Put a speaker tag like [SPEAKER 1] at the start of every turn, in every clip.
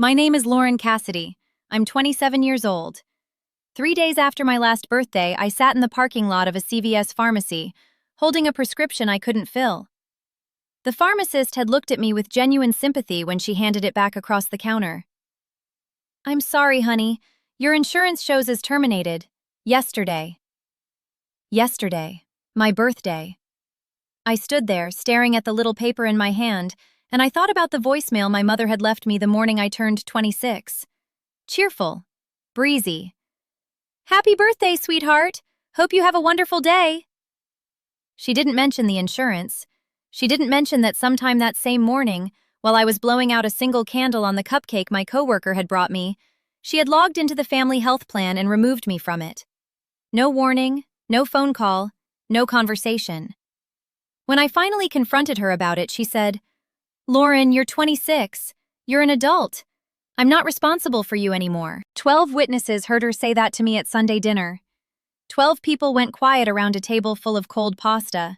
[SPEAKER 1] My name is Lauren Cassidy. I'm 27 years old. 3 days after my last birthday, I sat in the parking lot of a CVS pharmacy, holding a prescription I couldn't fill. The pharmacist had looked at me with genuine sympathy when she handed it back across the counter. "I'm sorry, honey. Your insurance shows as terminated. Yesterday." Yesterday. My birthday. I stood there, staring at the little paper in my hand, and I thought about the voicemail my mother had left me the morning I turned 26. Cheerful. Breezy. "Happy birthday, sweetheart! Hope you have a wonderful day." She didn't mention the insurance. She didn't mention that sometime that same morning, while I was blowing out a single candle on the cupcake my coworker had brought me, she had logged into the family health plan and removed me from it. No warning, no phone call, no conversation. When I finally confronted her about it, she said, "Lauren, you're 26. You're an adult. I'm not responsible for you anymore." 12 witnesses heard her say that to me at Sunday dinner. 12 people went quiet around a table full of cold pasta.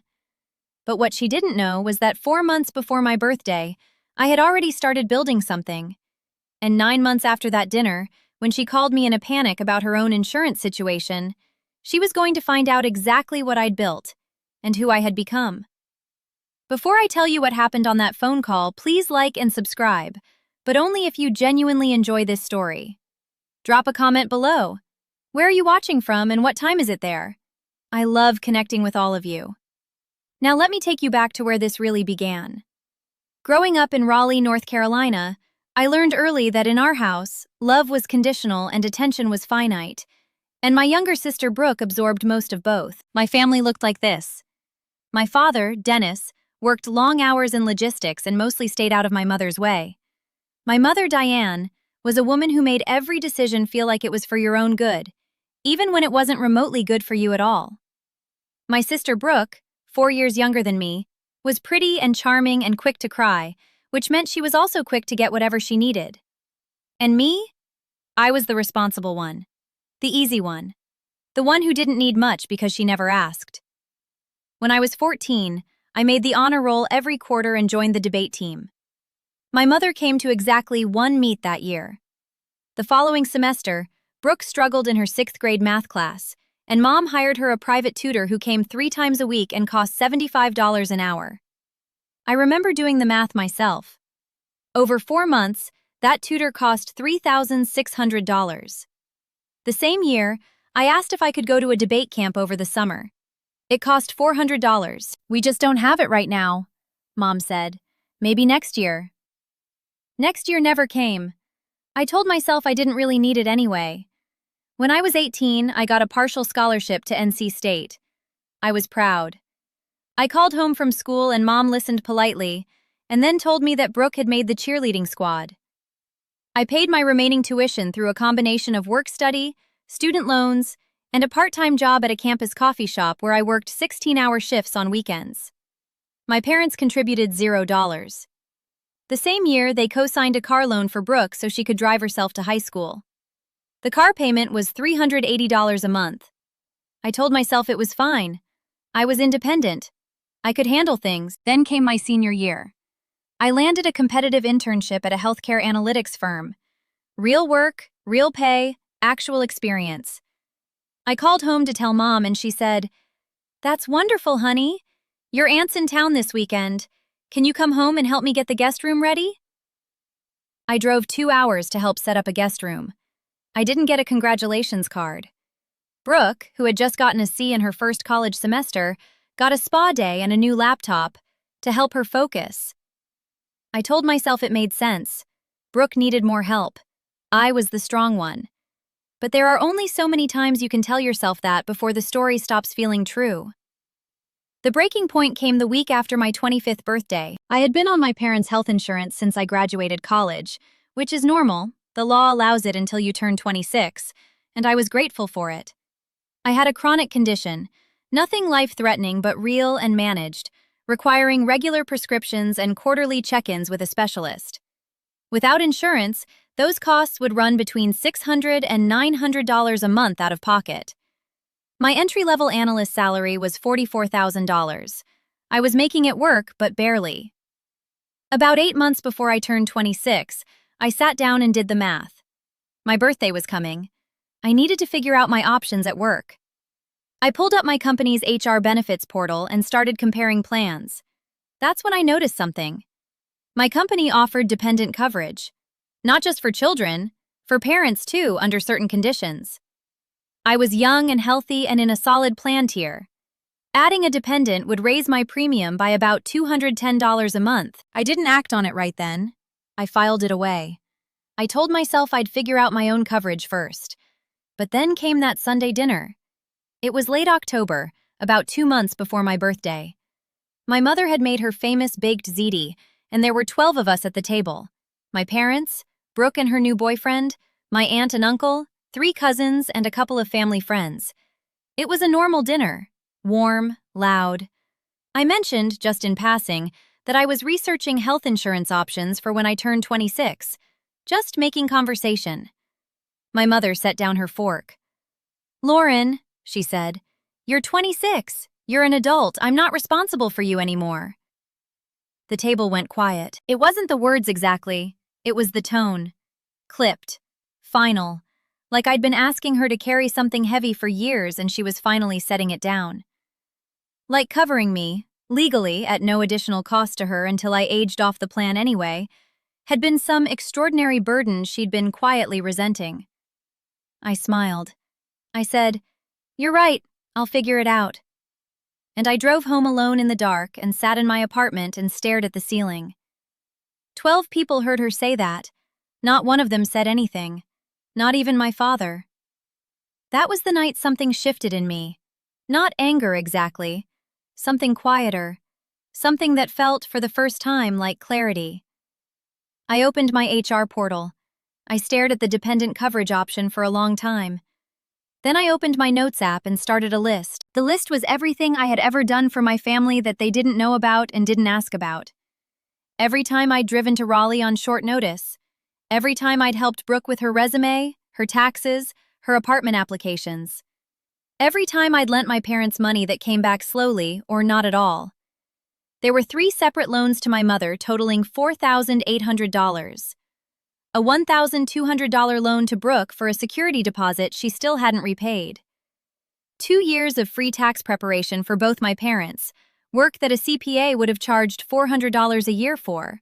[SPEAKER 1] But what she didn't know was that 4 months before my birthday, I had already started building something. And 9 months after that dinner, when she called me in a panic about her own insurance situation, she was going to find out exactly what I'd built and who I had become. Before I tell you what happened on that phone call, please like and subscribe, but only if you genuinely enjoy this story. Drop a comment below. Where are you watching from and what time is it there? I love connecting with all of you. Now let me take you back to where this really began. Growing up in Raleigh, North Carolina, I learned early that in our house, love was conditional and attention was finite, and my younger sister Brooke absorbed most of both. My family looked like this. My father, Dennis, worked long hours in logistics and mostly stayed out of my mother's way. My mother, Diane, was a woman who made every decision feel like it was for your own good, even when it wasn't remotely good for you at all. My sister Brooke, 4 years younger than me, was pretty and charming and quick to cry, which meant she was also quick to get whatever she needed. And me? I was the responsible one. The easy one. The one who didn't need much because she never asked. When I was 14, I made the honor roll every quarter and joined the debate team. My mother came to exactly one meet that year. The following semester, Brooke struggled in her 6th grade math class, and Mom hired her a private tutor who came 3 times a week and cost $75 an hour. I remember doing the math myself. Over 4 months, that tutor cost $3,600. The same year, I asked if I could go to a debate camp over the summer. It cost $400. "We just don't have it right now," Mom said. "Maybe next year." Next year never came. I told myself I didn't really need it anyway. When I was 18, I got a partial scholarship to NC State. I was proud. I called home from school and Mom listened politely, and then told me that Brooke had made the cheerleading squad. I paid my remaining tuition through a combination of work study, student loans, and a part-time job at a campus coffee shop where I worked 16-hour shifts on weekends. My parents contributed $0. The same year, they co-signed a car loan for Brooke so she could drive herself to high school. The car payment was $380 a month. I told myself it was fine. I was independent. I could handle things. Then came my senior year. I landed a competitive internship at a healthcare analytics firm. Real work, real pay, actual experience. I called home to tell Mom and she said, "That's wonderful, honey. Your aunt's in town this weekend. Can you come home and help me get the guest room ready?" I drove 2 hours to help set up a guest room. I didn't get a congratulations card. Brooke, who had just gotten a C in her first college semester, got a spa day and a new laptop to help her focus. I told myself it made sense. Brooke needed more help. I was the strong one. But there are only so many times you can tell yourself that before the story stops feeling true. The breaking point came the week after my 25th birthday. I had been on my parents' health insurance since I graduated college, which is normal. The law allows it until you turn 26, and I was grateful for it. I had a chronic condition, nothing life-threatening but real and managed, requiring regular prescriptions and quarterly check-ins with a specialist. Without insurance, those costs would run between $600 and $900 a month out of pocket. My entry-level analyst salary was $44,000. I was making it work, but barely. About 8 months before I turned 26, I sat down and did the math. My birthday was coming. I needed to figure out my options at work. I pulled up my company's HR benefits portal and started comparing plans. That's when I noticed something. My company offered dependent coverage. Not just for children, for parents too, under certain conditions. I was young and healthy and in a solid plan tier. Adding a dependent would raise my premium by about $210 a month. I didn't act on it right then. I filed it away. I told myself I'd figure out my own coverage first. But then came that Sunday dinner. It was late October, about 2 months before my birthday. My mother had made her famous baked ziti, and there were 12 of us at the table. My parents, Brooke and her new boyfriend, my aunt and uncle, 3 cousins, and a couple of family friends. It was a normal dinner. Warm, loud. I mentioned, just in passing, that I was researching health insurance options for when I turned 26, just making conversation. My mother set down her fork. "Lauren," she said, "you're 26. You're an adult. I'm not responsible for you anymore." The table went quiet. It wasn't the words exactly. It was the tone. Clipped. Final. Like I'd been asking her to carry something heavy for years and she was finally setting it down. Like covering me, legally at no additional cost to her until I aged off the plan anyway, had been some extraordinary burden she'd been quietly resenting. I smiled. I said, "You're right, I'll figure it out." And I drove home alone in the dark and sat in my apartment and stared at the ceiling. 12 people heard her say that. Not one of them said anything. Not even my father. That was the night something shifted in me. Not anger exactly. Something quieter. Something that felt, for the first time, like clarity. I opened my HR portal. I stared at the dependent coverage option for a long time. Then I opened my notes app and started a list. The list was everything I had ever done for my family that they didn't know about and didn't ask about. Every time I'd driven to Raleigh on short notice. Every time I'd helped Brooke with her resume, her taxes, her apartment applications. Every time I'd lent my parents money that came back slowly or not at all. There were 3 separate loans to my mother totaling $4,800. A $1,200 loan to Brooke for a security deposit she still hadn't repaid. 2 years of free tax preparation for both my parents, work that a CPA would have charged $400 a year for.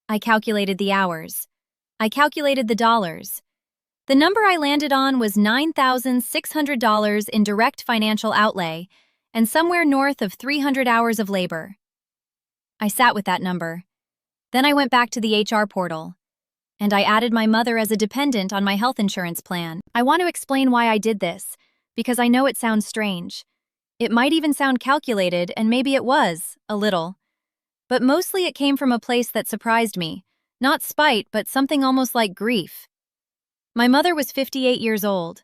[SPEAKER 1] I calculated the hours. I calculated the dollars. The number I landed on was $9,600 in direct financial outlay and somewhere north of 300 hours of labor. I sat with that number. Then I went back to the HR portal. And I added my mother as a dependent on my health insurance plan. I want to explain why I did this, because I know it sounds strange. It might even sound calculated, and maybe it was, a little. But mostly it came from a place that surprised me. Not spite, but something almost like grief. My mother was 58 years old.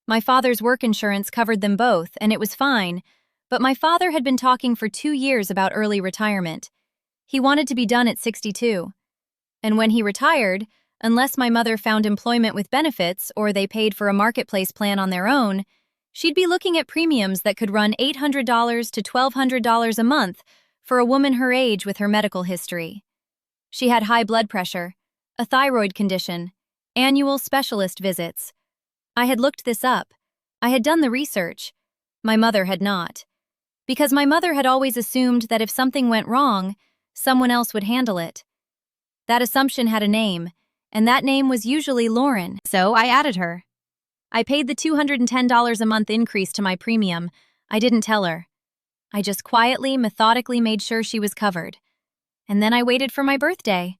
[SPEAKER 1] My father's work insurance covered them both, and it was fine, but my father had been talking for 2 years about early retirement. He wanted to be done at 62. And when he retired, unless my mother found employment with benefits or they paid for a marketplace plan on their own, she'd be looking at premiums that could run $800 to $1,200 a month for a woman her age with her medical history. She had high blood pressure, a thyroid condition, annual specialist visits. I had looked this up. I had done the research. My mother had not. Because my mother had always assumed that if something went wrong, someone else would handle it. That assumption had a name, and that name was usually Lauren, so I added her. I paid the $210 a month increase to my premium. I didn't tell her. I just quietly, methodically made sure she was covered. And then I waited for my birthday.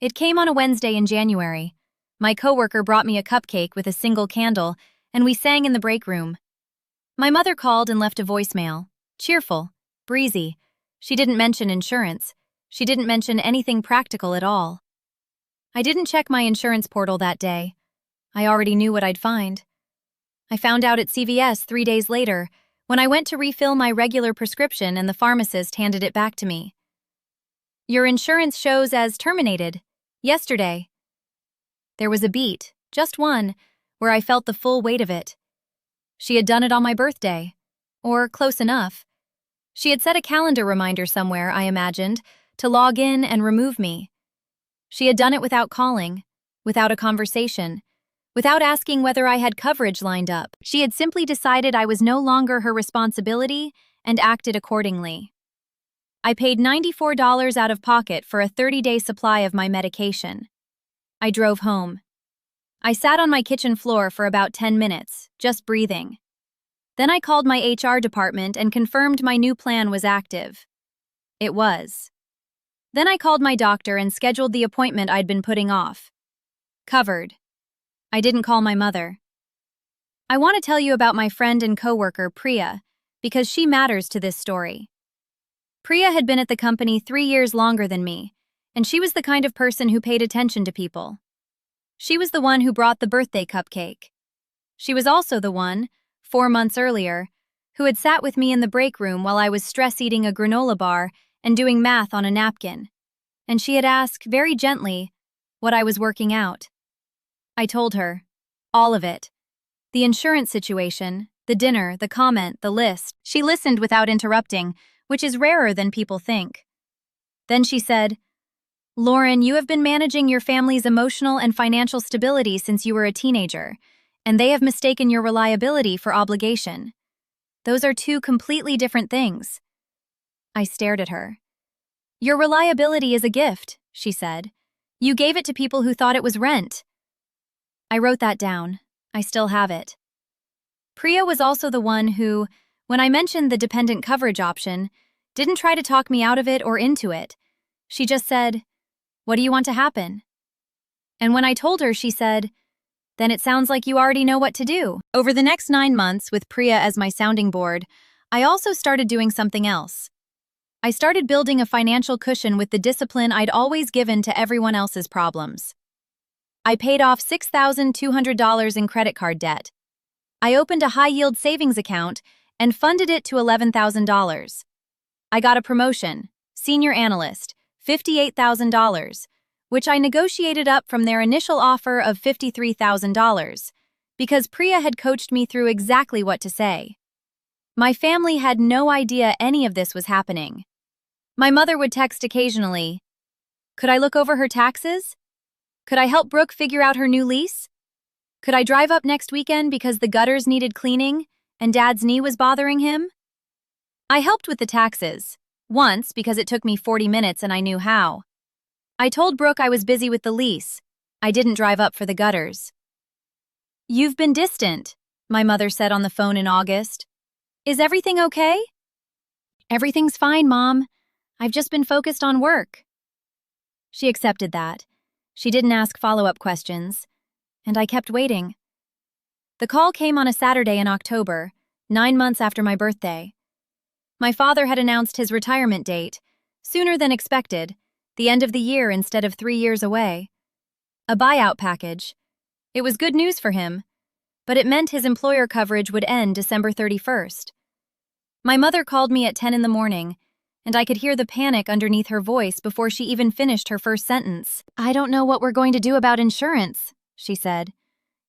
[SPEAKER 1] It came on a Wednesday in January. My coworker brought me a cupcake with a single candle, and we sang in the break room. My mother called and left a voicemail. Cheerful, breezy. She didn't mention insurance. She didn't mention anything practical at all. I didn't check my insurance portal that day. I already knew what I'd find. I found out at CVS 3 days later, when I went to refill my regular prescription and the pharmacist handed it back to me. "Your insurance shows as terminated. Yesterday." There was a beat, just one, where I felt the full weight of it. She had done it on my birthday. Or close enough. She had set a calendar reminder somewhere, I imagined, to log in and remove me. She had done it without calling. without a conversation, without asking whether I had coverage lined up. She had simply decided I was no longer her responsibility and acted accordingly. I paid $94 out of pocket for a 30-day supply of my medication. I drove home. I sat on my kitchen floor for about 10 minutes, just breathing. Then I called my HR department and confirmed my new plan was active. It was. Then I called my doctor and scheduled the appointment I'd been putting off. Covered. I didn't call my mother. I want to tell you about my friend and coworker, Priya, because she matters to this story. Priya had been at the company 3 years longer than me, and she was the kind of person who paid attention to people. She was the one who brought the birthday cupcake. She was also the one, 4 months earlier, who had sat with me in the break room while I was stress-eating a granola bar and doing math on a napkin. And she had asked, very gently, what I was working out. I told her. All of it. The insurance situation, the dinner, the comment, the list. She listened without interrupting, which is rarer than people think. Then she said, "Lauren, you have been managing your family's emotional and financial stability since you were a teenager, and they have mistaken your reliability for obligation. Those are two completely different things." I stared at her. "Your reliability is a gift," she said. "You gave it to people who thought it was rent." I wrote that down. I still have it. Priya was also the one who, when I mentioned the dependent coverage option, didn't try to talk me out of it or into it. She just said, "What do you want to happen?" And when I told her, she said, "Then it sounds like you already know what to do." Over the next 9 months, with Priya as my sounding board, I also started doing something else. I started building a financial cushion with the discipline I'd always given to everyone else's problems. I paid off $6,200 in credit card debt. I opened a high-yield savings account and funded it to $11,000. I got a promotion, senior analyst, $58,000, which I negotiated up from their initial offer of $53,000, because Priya had coached me through exactly what to say. My family had no idea any of this was happening. My mother would text occasionally, "Could I look over her taxes? Could I help Brooke figure out her new lease? Could I drive up next weekend because the gutters needed cleaning and Dad's knee was bothering him?" I helped with the taxes, once because it took me 40 minutes and I knew how. I told Brooke I was busy with the lease. I didn't drive up for the gutters. "You've been distant," my mother said on the phone in August. "Is everything okay?" "Everything's fine, Mom. I've just been focused on work." She accepted that. She didn't ask follow-up questions, and I kept waiting. The call came on a Saturday in October, 9 months after my birthday. My father had announced his retirement date, sooner than expected, the end of the year instead of 3 years away. A buyout package. It was good news for him, but it meant his employer coverage would end December 31st. My mother called me at 10 in the morning, and I could hear the panic underneath her voice before she even finished her first sentence. "I don't know what we're going to do about insurance," she said.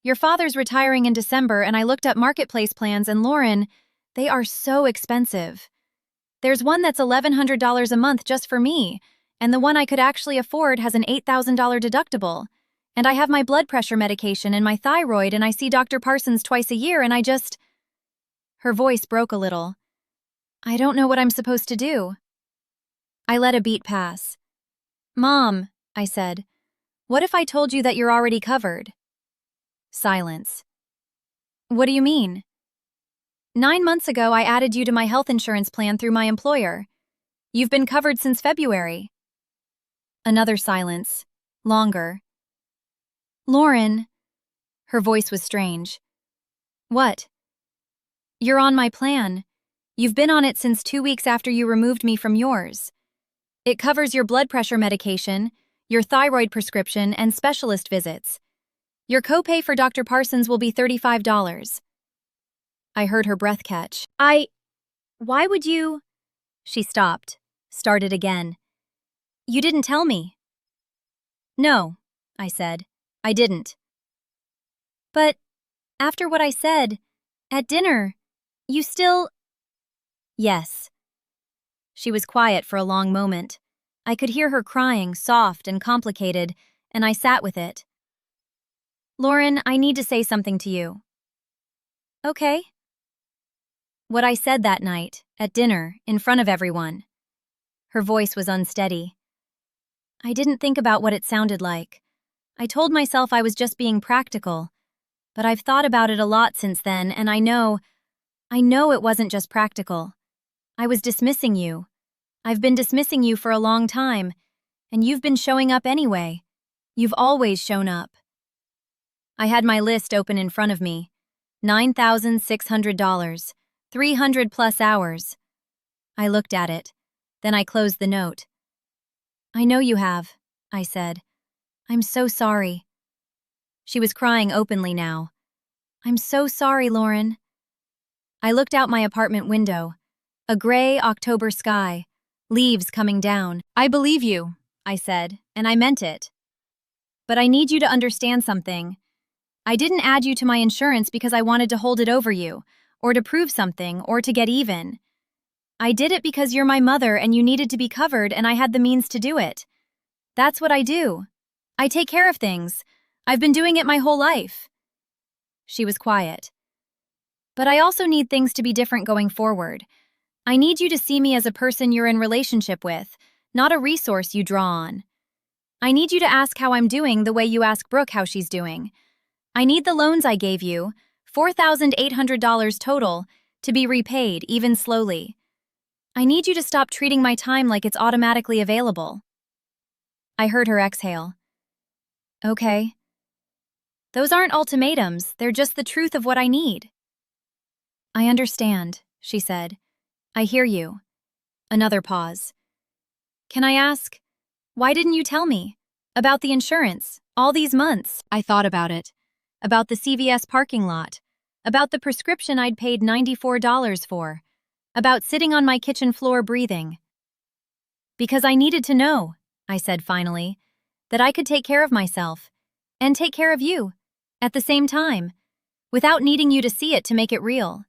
[SPEAKER 1] "Your father's retiring in December, and I looked up marketplace plans, and Lauren, they are so expensive. There's one that's $1,100 a month just for me, and the one I could actually afford has an $8,000 deductible. And I have my blood pressure medication and my thyroid, and I see Dr. Parsons twice a year, and I just—" Her voice broke a little. "I don't know what I'm supposed to do." I let a beat pass. "Mom," I said, "what if I told you that you're already covered?" Silence. "What do you mean?" "9 months ago, I added you to my health insurance plan through my employer. You've been covered since February." Another silence. Longer. "Lauren." Her voice was strange. "What?" "You're on my plan. You've been on it since 2 weeks after you removed me from yours. It covers your blood pressure medication, your thyroid prescription, and specialist visits. Your copay for Dr. Parsons will be $35. I heard her breath catch. Why would you? She stopped, started again. "You didn't tell me." "No," I said. "I didn't." "But after what I said, at dinner, you still—" "Yes." She was quiet for a long moment. I could hear her crying, soft and complicated, and I sat with it. Lauren, I need to say something to you. Okay. What I said that night, at dinner, in front of everyone. Her voice was unsteady. I didn't think about what it sounded like. I told myself I was just being practical. But I've thought about it a lot since then, and I know it wasn't just practical. I was dismissing you. I've been dismissing you for a long time, and you've been showing up anyway. You've always shown up. I had my list open in front of me. $9,600, 300 plus hours. I looked at it. Then I closed the note. I know you have, I said. I'm so sorry. She was crying openly now. I'm so sorry, Lauren. I looked out my apartment window. A gray October sky. Leaves coming down. I believe you, I said, and I meant it. But I need you to understand something. I didn't add you to my insurance because I wanted to hold it over you, or to prove something, or to get even. I did it because you're my mother and you needed to be covered and I had the means to do it. That's what I do. I take care of things. I've been doing it my whole life. She was quiet. But I also need things to be different going forward. I need you to see me as a person you're in relationship with, not a resource you draw on. I need you to ask how I'm doing the way you ask Brooke how she's doing. I need the loans I gave you, $4,800 total, to be repaid, even slowly. I need you to stop treating my time like it's automatically available. I heard her exhale. Okay. Those aren't ultimatums, they're just the truth of what I need. I understand, she said. I hear you. Another pause. Can I ask, why didn't you tell me? About the insurance, all these months. I thought about it. About the CVS parking lot. About the prescription I'd paid $94 for. About sitting on my kitchen floor breathing. Because I needed to know, I said finally, that I could take care of myself. And take care of you. At the same time. Without needing you to see it to make it real.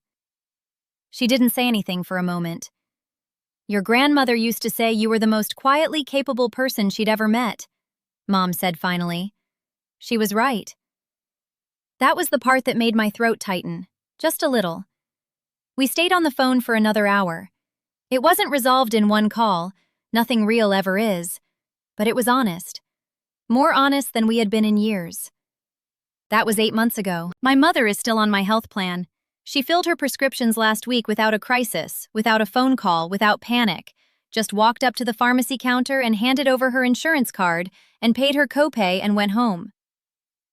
[SPEAKER 1] She didn't say anything for a moment. Your grandmother used to say you were the most quietly capable person she'd ever met, Mom said finally. She was right. That was the part that made my throat tighten, just a little. We stayed on the phone for another hour. It wasn't resolved in one call, nothing real ever is, but it was honest. More honest than we had been in years. That was 8 months ago. My mother is still on my health plan. She filled her prescriptions last week without a crisis, without a phone call, without panic. Just walked up to the pharmacy counter and handed over her insurance card and paid her copay and went home.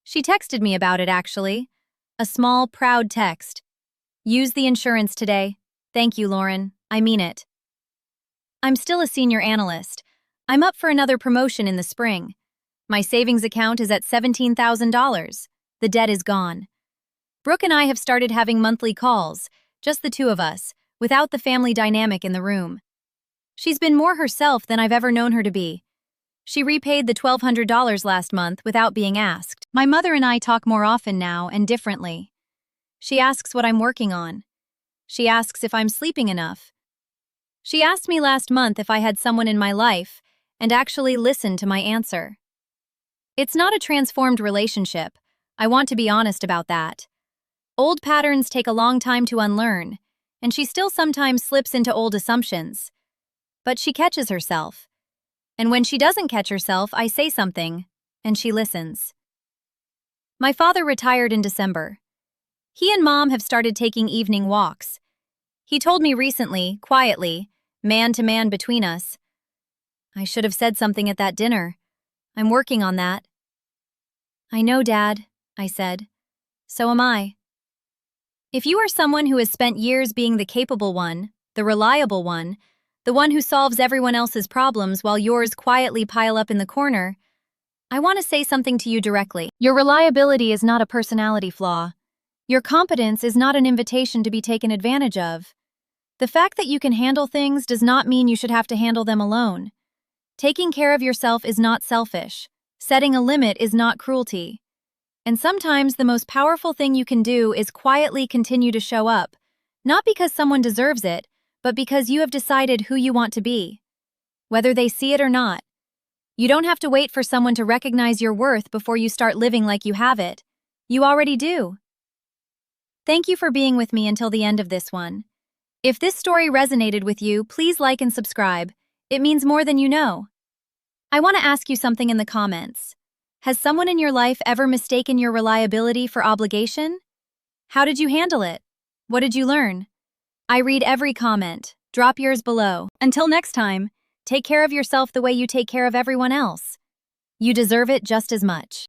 [SPEAKER 1] She texted me about it, actually. A small, proud text. Use the insurance today. Thank you, Lauren. I mean it. I'm still a senior analyst. I'm up for another promotion in the spring. My savings account is at $17,000. The debt is gone. Brooke and I have started having monthly calls, just the two of us, without the family dynamic in the room. She's been more herself than I've ever known her to be. She repaid the $1,200 last month without being asked. My mother and I talk more often now and differently. She asks what I'm working on. She asks if I'm sleeping enough. She asked me last month if I had someone in my life, and actually listened to my answer. It's not a transformed relationship. I want to be honest about that. Old patterns take a long time to unlearn, and she still sometimes slips into old assumptions. But she catches herself. And when she doesn't catch herself, I say something, and she listens. My father retired in December. He and Mom have started taking evening walks. He told me recently, quietly, man to man between us. I should have said something at that dinner. I'm working on that. I know, Dad, I said. So am I. If you are someone who has spent years being the capable one, the reliable one, the one who solves everyone else's problems while yours quietly pile up in the corner, I want to say something to you directly. Your reliability is not a personality flaw. Your competence is not an invitation to be taken advantage of. The fact that you can handle things does not mean you should have to handle them alone. Taking care of yourself is not selfish. Setting a limit is not cruelty. And sometimes the most powerful thing you can do is quietly continue to show up, not because someone deserves it, but because you have decided who you want to be. Whether they see it or not. You don't have to wait for someone to recognize your worth before you start living like you have it. You already do. Thank you for being with me until the end of this one. If this story resonated with you, please like and subscribe. It means more than you know. I want to ask you something in the comments. Has someone in your life ever mistaken your reliability for obligation? How did you handle it? What did you learn? I read every comment. Drop yours below. Until next time, take care of yourself the way you take care of everyone else. You deserve it just as much.